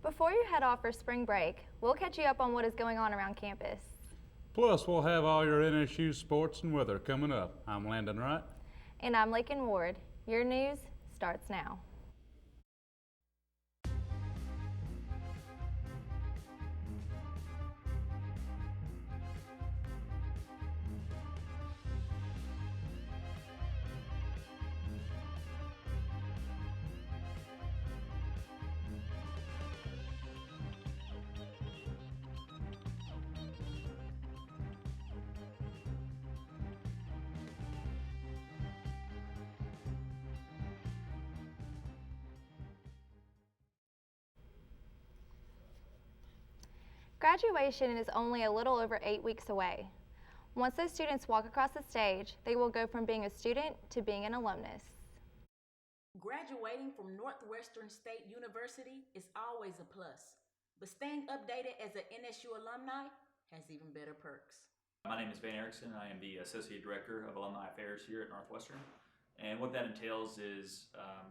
Before you head off for spring break, we'll catch you up on what is going on around campus. Plus, we'll have all your NSU sports and weather coming up. I'm Landon Wright. And I'm Lakin Ward. Your news starts now. Graduation is only a little over 8 weeks away. Once those students walk across the stage, they will go from being a student to being an alumnus. Graduating from Northwestern State University is always a plus, but staying updated as an NSU alumni has even better perks. My name is Van Erickson. I am the Associate Director of Alumni Affairs here at Northwestern. And what that entails is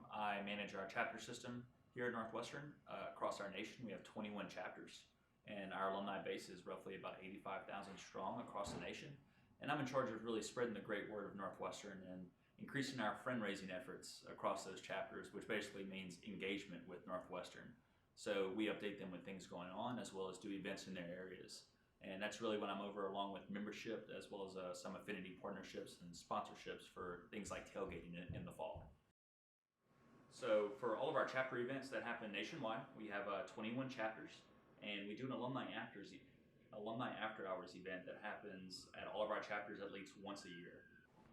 I manage our chapter system here at Northwestern. Across our nation, we have 21 chapters. And our alumni base is roughly about 85,000 strong across the nation. And I'm in charge of really spreading the great word of Northwestern and increasing our fundraising efforts across those chapters, which basically means engagement with Northwestern. So we update them with things going on as well as do events in their areas. And that's really what I'm over, along with membership as well as some affinity partnerships and sponsorships for things like tailgating in the fall. So for all of our chapter events that happen nationwide, we have 21 chapters. And we do an alumni after hours event that happens at all of our chapters at least once a year.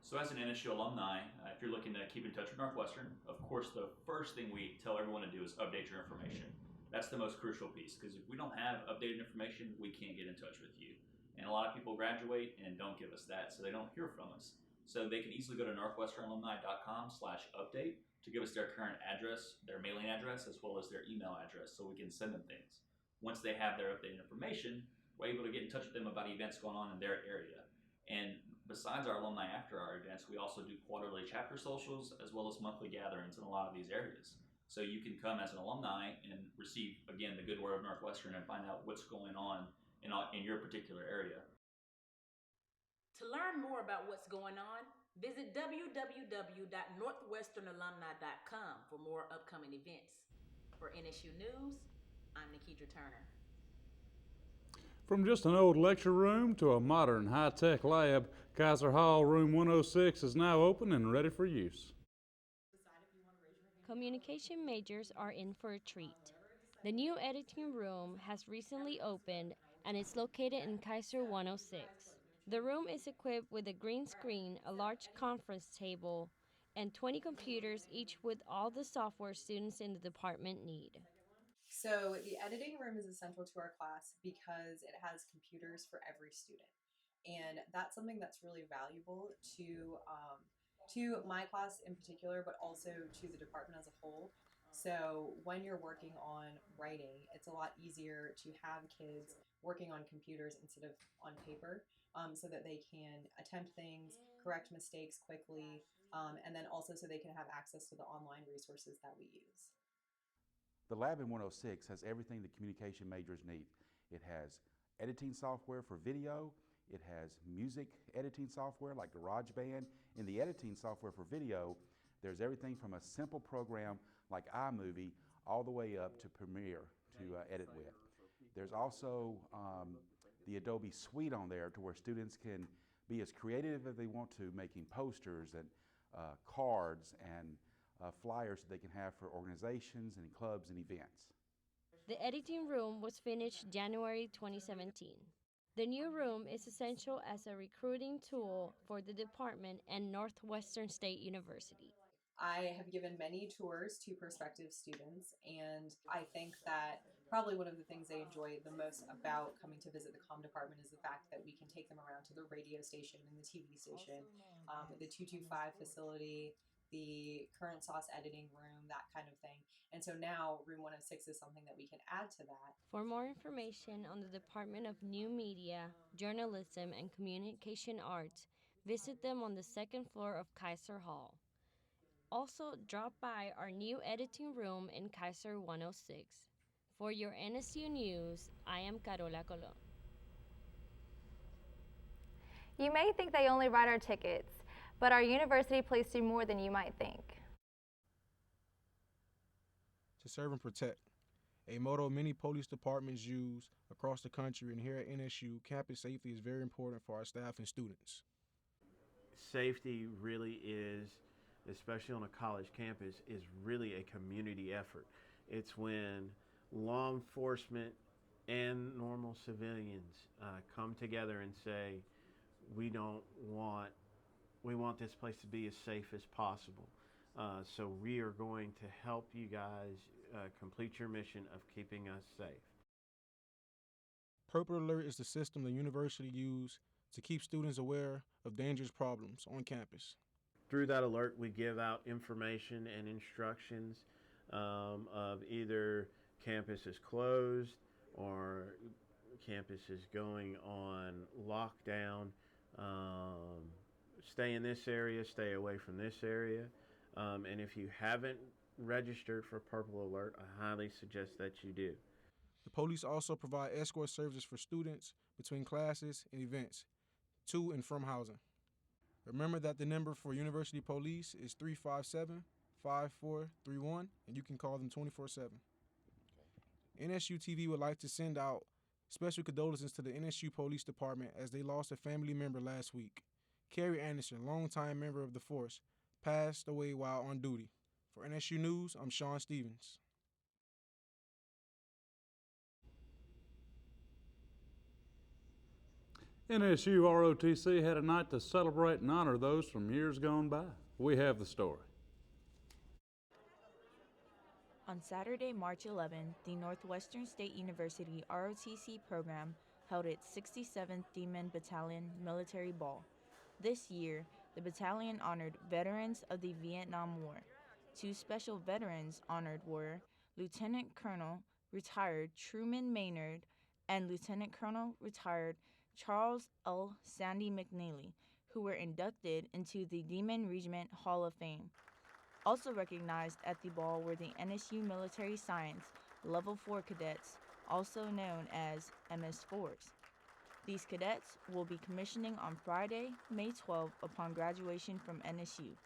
So as an NSU alumni, if you're looking to keep in touch with Northwestern, of course the first thing we tell everyone to do is update your information. That's the most crucial piece, because if we don't have updated information, we can't get in touch with you. And a lot of people graduate and don't give us that, so they don't hear from us. So they can easily go to northwesternalumni.com/update to give us their current address, their mailing address, as well as their email address, so we can send them things. Once they have their updated information, we're able to get in touch with them about events going on in their area. And besides our alumni after our events, we also do quarterly chapter socials as well as monthly gatherings in a lot of these areas. So you can come as an alumni and receive, again, the good word of Northwestern and find out what's going on in your particular area. To learn more about what's going on, visit www.northwesternalumni.com for more upcoming events. For NSU News, I'm Nikidra Turner. From just an old lecture room to a modern high-tech lab, Kaiser Hall Room 106 is now open and ready for use. Communication majors are in for a treat. The new editing room has recently opened and is located in Kaiser 106. The room is equipped with a green screen, a large conference table, and 20 computers, each with all the software students in the department need. So the editing room is essential to our class because it has computers for every student. And that's something that's really valuable to my class in particular, but also to the department as a whole. So when you're working on writing, it's a lot easier to have kids working on computers instead of on paper, so that they can attempt things, correct mistakes quickly, and then also so they can have access to the online resources that we use. The lab in 106 has everything the communication majors need. It has editing software for video, it has music editing software like GarageBand. In the editing software for video, there's everything from a simple program like iMovie all the way up to Premiere to edit with. There's also the Adobe Suite on there to where students can be as creative as they want to, making posters and cards and flyers that they can have for organizations and clubs and events. The editing room was finished January 2017. The new room is essential as a recruiting tool for the department and Northwestern State University. I have given many tours to prospective students, and I think that probably one of the things they enjoy the most about coming to visit the COMM department is the fact that we can take them around to the radio station and the TV station, the 225 facility, the current sauce editing room, that kind of thing. And so now room 106 is something that we can add to that. For more information on the Department of New Media, Journalism, and Communication Arts, visit them on the second floor of Kaiser Hall. Also, drop by our new editing room in Kaiser 106. For your NSU News, I am Carola Colon. You may think they only write our tickets, but our university police do more than you might think. To serve and protect, a motto many police departments use across the country, and here at NSU, campus safety is very important for our staff and students. Safety really is, especially on a college campus, is really a community effort. It's when law enforcement and normal civilians come together and say, we want this place to be as safe as possible. So we are going to help you guys complete your mission of keeping us safe. Purple Alert is the system the university uses to keep students aware of dangerous problems on campus. Through that alert, we give out information and instructions of either campus is closed or campus is going on lockdown. Stay in this area, stay away from this area. And if you haven't registered for Purple Alert, I highly suggest that you do. The police also provide escort services for students between classes and events, to and from housing. Remember that the number for University Police is 357-5431, and you can call them 24/7. NSU TV would like to send out special condolences to the NSU Police Department as they lost a family member last week. Carrie Anderson, longtime member of the force, passed away while on duty. For NSU News, I'm Sean Stevens. NSU ROTC had a night to celebrate and honor those from years gone by. We have the story. On Saturday, March 11, the Northwestern State University ROTC program held its 67th Demon Battalion Military Ball. This year, the battalion honored veterans of the Vietnam War. Two special veterans honored were Lieutenant Colonel retired Truman Maynard and Lieutenant Colonel retired Charles L. Sandy McNeely, who were inducted into the Demon Regiment Hall of Fame. Also recognized at the ball were the NSU Military Science Level 4 cadets, also known as MS4s. These cadets will be commissioning on Friday, May 12, upon graduation from NSU.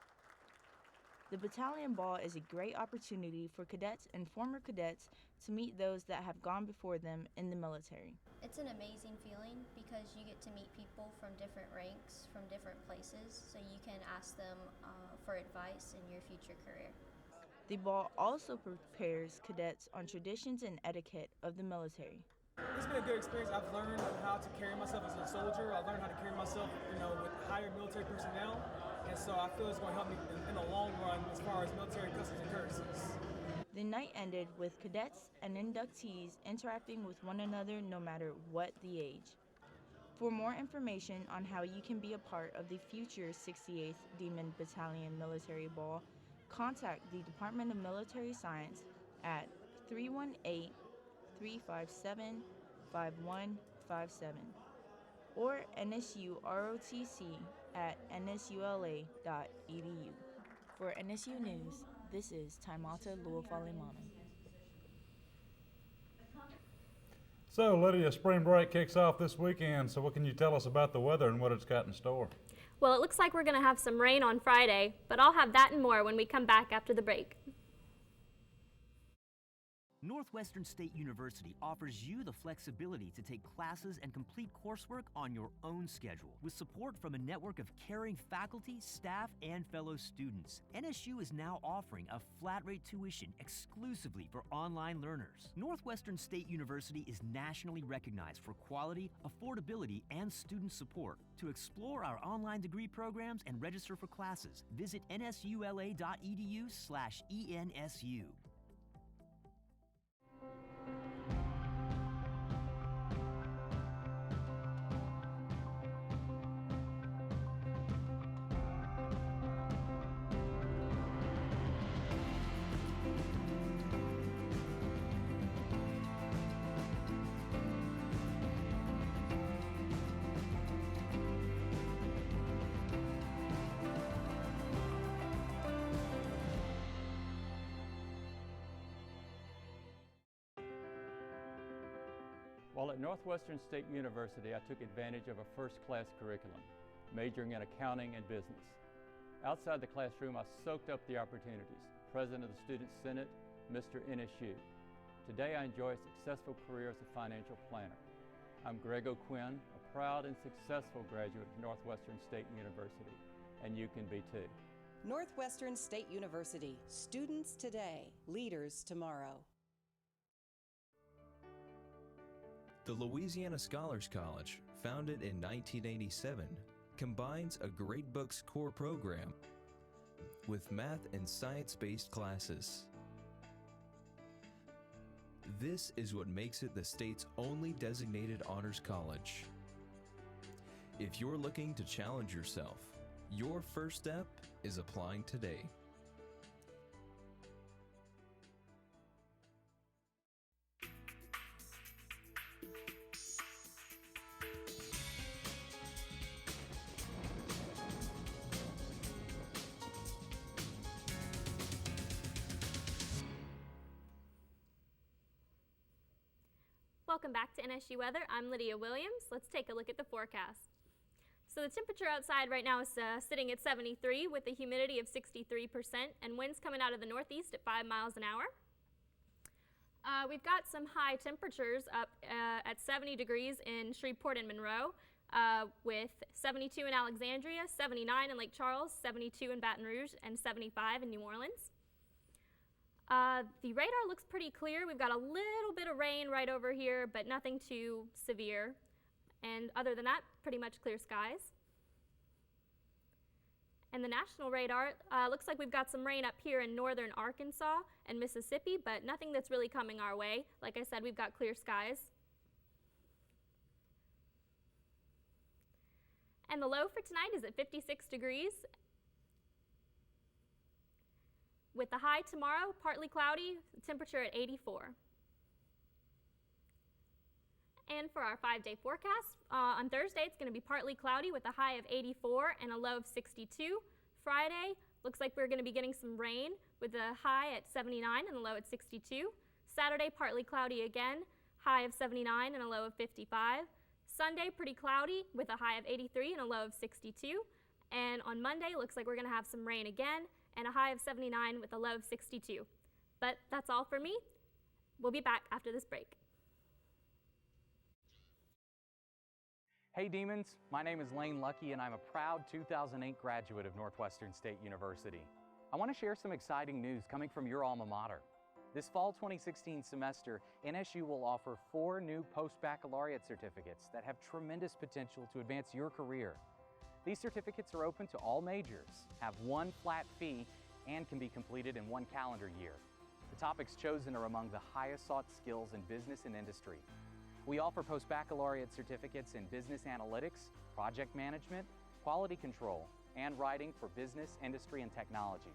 The battalion ball is a great opportunity for cadets and former cadets to meet those that have gone before them in the military. It's an amazing feeling because you get to meet people from different ranks, from different places, so you can ask them for advice in your future career. The ball also prepares cadets on traditions and etiquette of the military. It's been a good experience. I've learned how to carry myself as a soldier. I've learned how to carry myself, with higher military personnel. And so I feel it's going to help me in the long run as far as military customs and courtesies. The night ended with cadets and inductees interacting with one another no matter what the age. For more information on how you can be a part of the future 68th Demon Battalion Military Ball, contact the Department of Military Science at 318-357-5157 or NSU ROTC at nsula.edu. For NSU News, this is Taimata Luafalimana. So, Lydia, spring break kicks off this weekend, so what can you tell us about the weather and what it's got in store? Well, it looks like we're going to have some rain on Friday, but I'll have that and more when we come back after the break. Northwestern State University offers you the flexibility to take classes and complete coursework on your own schedule with support from a network of caring faculty, staff, and fellow students. NSU is now offering a flat rate tuition exclusively for online learners. Northwestern State University is nationally recognized for quality, affordability, and student support. To explore our online degree programs and register for classes, visit nsula.edu/ENSU. While at Northwestern State University, I took advantage of a first-class curriculum, majoring in accounting and business. Outside the classroom, I soaked up the opportunities. President of the Student Senate, Mr. NSU. Today, I enjoy a successful career as a financial planner. I'm Greg O'Quinn, a proud and successful graduate of Northwestern State University, and you can be too. Northwestern State University, students today, leaders tomorrow. The Louisiana Scholars College, founded in 1987, combines a Great Books core program with math and science-based classes. This is what makes it the state's only designated honors college. If you're looking to challenge yourself, your first step is applying today. Welcome back to NSU Weather. I'm Lydia Williams. Let's take a look at the forecast. So the temperature outside right now is sitting at 73 with a humidity of 63% and winds coming out of the northeast at 5 miles an hour. We've got some high temperatures up at 70 degrees in Shreveport and Monroe, with 72 in Alexandria, 79 in Lake Charles, 72 in Baton Rouge, and 75 in New Orleans. The radar looks pretty clear. We've got a little bit of rain right over here, but nothing too severe. And other than that, pretty much clear skies. And the national radar looks like we've got some rain up here in northern Arkansas and Mississippi, but nothing that's really coming our way. Like I said, we've got clear skies. And the low for tonight is at 56 degrees. With the high tomorrow, partly cloudy, temperature at 84. And for our 5-day forecast, on Thursday it's going to be partly cloudy with a high of 84 and a low of 62. Friday, looks like we're going to be getting some rain with a high at 79 and a low at 62. Saturday, partly cloudy again, high of 79 and a low of 55. Sunday, pretty cloudy with a high of 83 and a low of 62. And on Monday, looks like we're going to have some rain again and a high of 79 with a low of 62. But that's all for me. We'll be back after this break. Hey Demons, my name is Lane Lucky and I'm a proud 2008 graduate of Northwestern State University. I want to share some exciting news coming from your alma mater. This fall 2016 semester, NSU will offer 4 new post-baccalaureate certificates that have tremendous potential to advance your career. These certificates are open to all majors, have one flat fee, and can be completed in 1 calendar year. The topics chosen are among the highest sought skills in business and industry. We offer post-baccalaureate certificates in business analytics, project management, quality control, and writing for business, industry, and technology.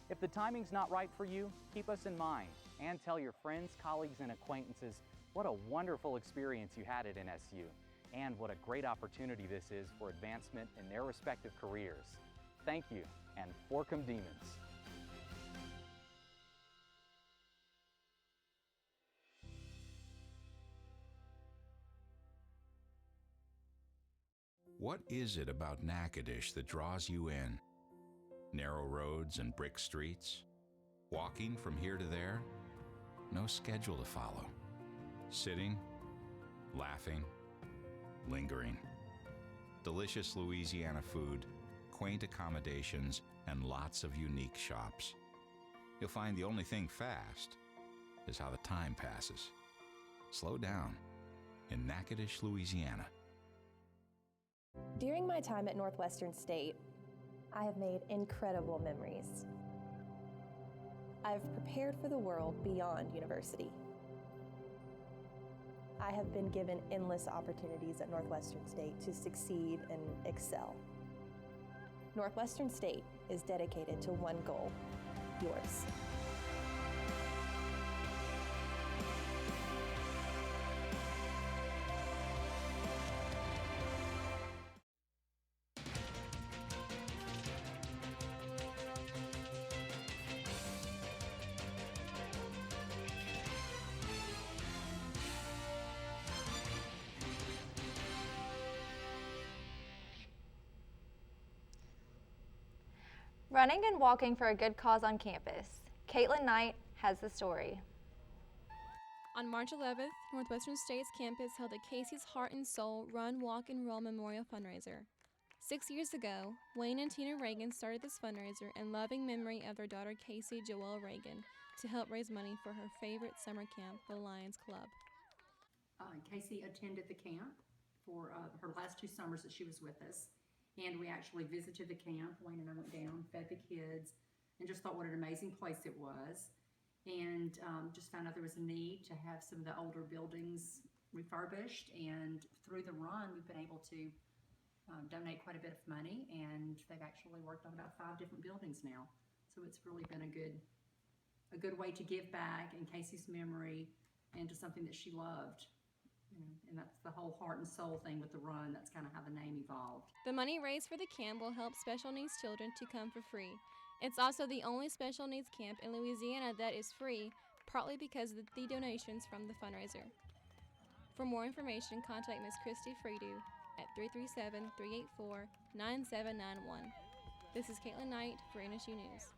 If the timing's not right for you, keep us in mind and tell your friends, colleagues, and acquaintances what a wonderful experience you had at NSU. And what a great opportunity this is for advancement in their respective careers. Thank you, and Forcum Demons. What is it about Natchitoches that draws you in? Narrow roads and brick streets? Walking from here to there? No schedule to follow. Sitting, laughing, lingering. Delicious Louisiana food, quaint accommodations, and lots of unique shops. You'll find the only thing fast is how the time passes. Slow down in Natchitoches, Louisiana. During my time at Northwestern State, I have made incredible memories. I've prepared for the world beyond university. I have been given endless opportunities at Northwestern State to succeed and excel. Northwestern State is dedicated to one goal, yours. Running and walking for a good cause on campus. Caitlin Knight has the story. On March 11th, Northwestern State's campus held a Casey's Heart and Soul Run, Walk, and Roll Memorial Fundraiser. 6 years ago, Wayne and Tina Reagan started this fundraiser in loving memory of their daughter Casey Joelle Reagan to help raise money for her favorite summer camp, the Lions Club. Casey attended the camp for her last 2 summers that she was with us, and we actually visited the camp. Wayne and I went down, fed the kids, and just thought what an amazing place it was, and just found out there was a need to have some of the older buildings refurbished, and through the run we've been able to donate quite a bit of money, and they've actually worked on about 5 different buildings now. So it's really been a good way to give back in Casey's memory and to something that she loved. And that's the whole heart and soul thing with the run. That's kind of how the name evolved. The money raised for the camp will help special needs children to come for free. It's also the only special needs camp in Louisiana that is free, partly because of the donations from the fundraiser. For more information, contact Ms. Christy Fredu at 337-384-9791. This is Caitlin Knight for NSU News.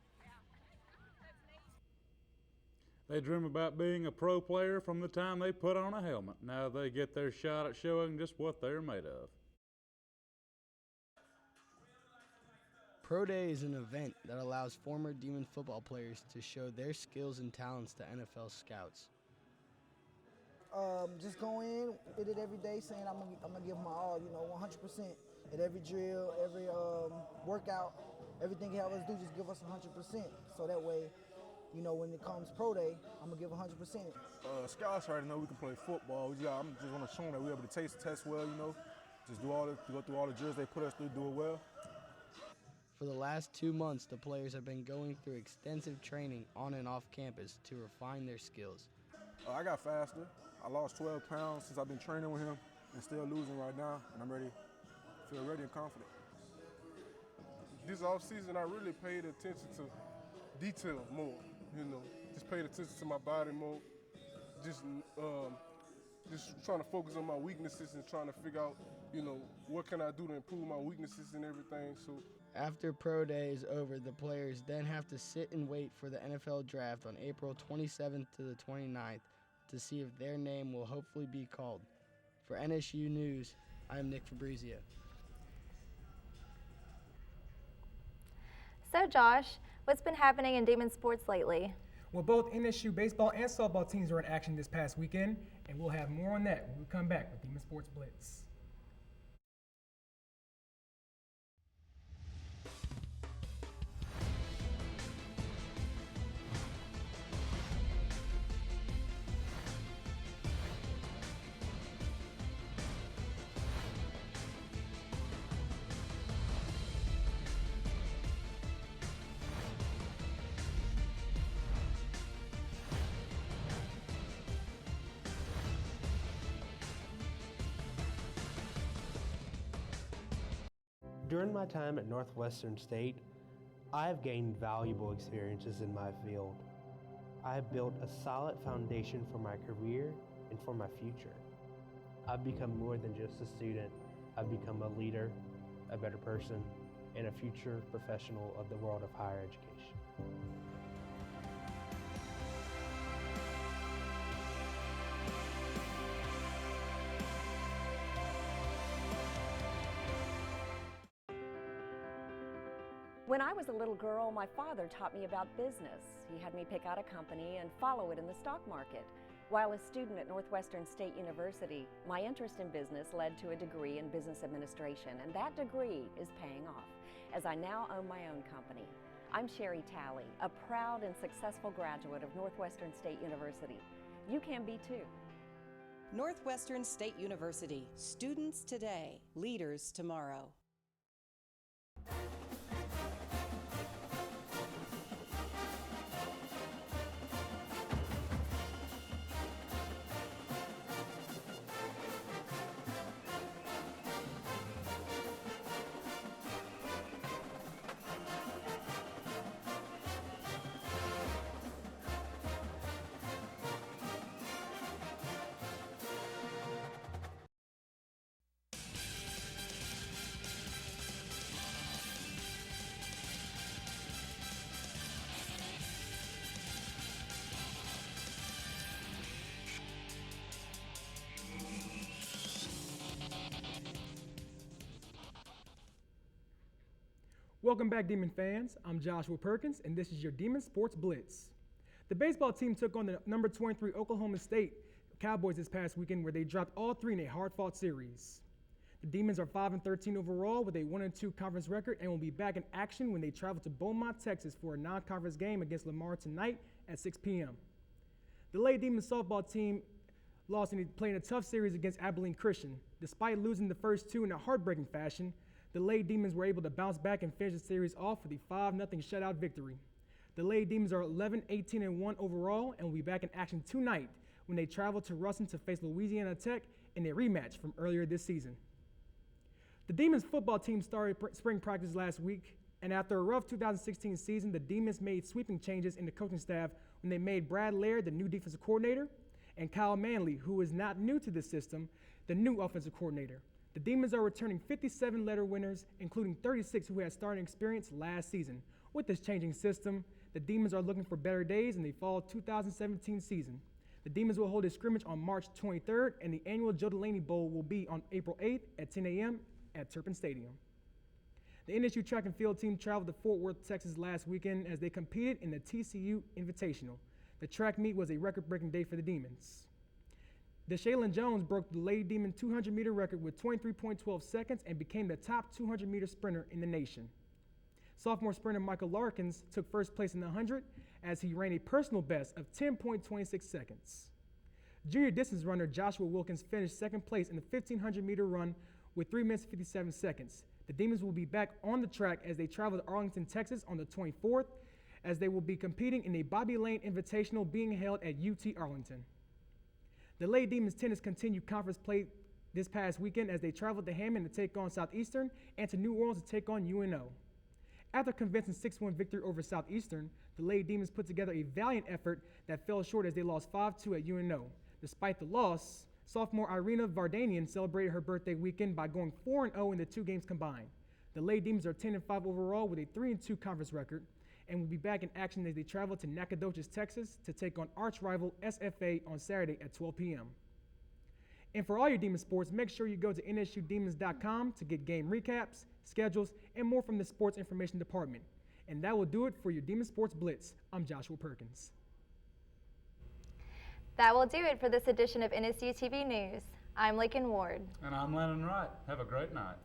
They dream about being a pro player from the time they put on a helmet. Now they get their shot at showing just what they're made of. Pro Day is an event that allows former Demon football players to show their skills and talents to NFL scouts. Just go in, did it every day, saying I'm gonna give my all, 100% at every drill, every workout, everything you have us do, just give us 100%. So that way, when it comes pro day, I'm gonna give 100%. Scouts already know we can play football. I just want to show them that we're able to test well, just go through all the drills they put us through, do it well. For the last 2 months, the players have been going through extensive training on and off campus to refine their skills. I got faster. I lost 12 pounds since I've been training with him and still losing right now, and I'm ready, feel ready and confident. This offseason, I really paid attention to detail more, just paid attention to my body more, just trying to focus on my weaknesses and trying to figure out, what can I do to improve my weaknesses and everything. So after Pro Day is over, the players then have to sit and wait for the NFL Draft on April 27th to the 29th to see if their name will hopefully be called. For NSU News, I'm Nick Fabrizio. So Josh, what's been happening in Demon sports lately? Well, both NSU baseball and softball teams were in action this past weekend, and we'll have more on that when we come back with Demon Sports Blitz. During my time at Northwestern State, I have gained valuable experiences in my field. I have built a solid foundation for my career and for my future. I've become more than just a student. I've become a leader, a better person, and a future professional of the world of higher education. When I was a little girl, my father taught me about business. He had me pick out a company and follow it in the stock market. While a student at Northwestern State University, my interest in business led to a degree in business administration, and that degree is paying off, as I now own my own company. I'm Sherry Talley, a proud and successful graduate of Northwestern State University. You can be too. Northwestern State University. Students today, leaders tomorrow. Welcome back, Demon fans. I'm Joshua Perkins, and this is your Demon Sports Blitz. The baseball team took on the number 23 Oklahoma State Cowboys this past weekend, where they dropped all three in a hard-fought series. The Demons are 5-13 overall with a 1-2 conference record and will be back in action when they travel to Beaumont, Texas for a non-conference game against Lamar tonight at 6 p.m. The Lady Demons softball team lost in playing a tough series against Abilene Christian. Despite losing the first two in a heartbreaking fashion, the Lady Demons were able to bounce back and finish the series off with a 5-0 shutout victory. The Lady Demons are 11-18-1 overall and will be back in action tonight when they travel to Ruston to face Louisiana Tech in a rematch from earlier this season. The Demons football team started spring practice last week, and after a rough 2016 season, the Demons made sweeping changes in the coaching staff when they made Brad Laird the new defensive coordinator and Kyle Manley, who is not new to the system, the new offensive coordinator. The Demons are returning 57 letter winners, including 36 who had starting experience last season. With this changing system, the Demons are looking for better days in the fall 2017 season. The Demons will hold a scrimmage on March 23rd, and the annual Joe Delaney Bowl will be on April 8th at 10 a.m. at Turpin Stadium. The NSU track and field team traveled to Fort Worth, Texas last weekend as they competed in the TCU Invitational. The track meet was a record-breaking day for the Demons. DeShaylin Jones broke the Lady Demon 200-meter record with 23.12 seconds and became the top 200-meter sprinter in the nation. Sophomore sprinter Michael Larkins took first place in the 100 as he ran a personal best of 10.26 seconds. Junior distance runner Joshua Wilkins finished second place in the 1,500-meter run with 3 minutes 57 seconds. The Demons will be back on the track as they travel to Arlington, Texas on the 24th, as they will be competing in a Bobby Lane Invitational being held at UT Arlington. The Lady Demons tennis continued conference play this past weekend as they traveled to Hammond to take on Southeastern and to New Orleans to take on UNO. After a convincing 6-1 victory over Southeastern, the Lady Demons put together a valiant effort that fell short as they lost 5-2 at UNO. Despite the loss, sophomore Irina Vardanian celebrated her birthday weekend by going 4-0 in the 2 games combined. The Lady Demons are 10-5 overall with a 3-2 conference record and will be back in action as they travel to Natchitoches, Texas to take on arch rival SFA on Saturday at 12 p.m. And for all your Demon sports, make sure you go to nsudemons.com to get game recaps, schedules, and more from the Sports Information Department. And that will do it for your Demon Sports Blitz. I'm Joshua Perkins. That will do it for this edition of NSU TV News. I'm Lakin Ward. And I'm Lennon Wright. Have a great night.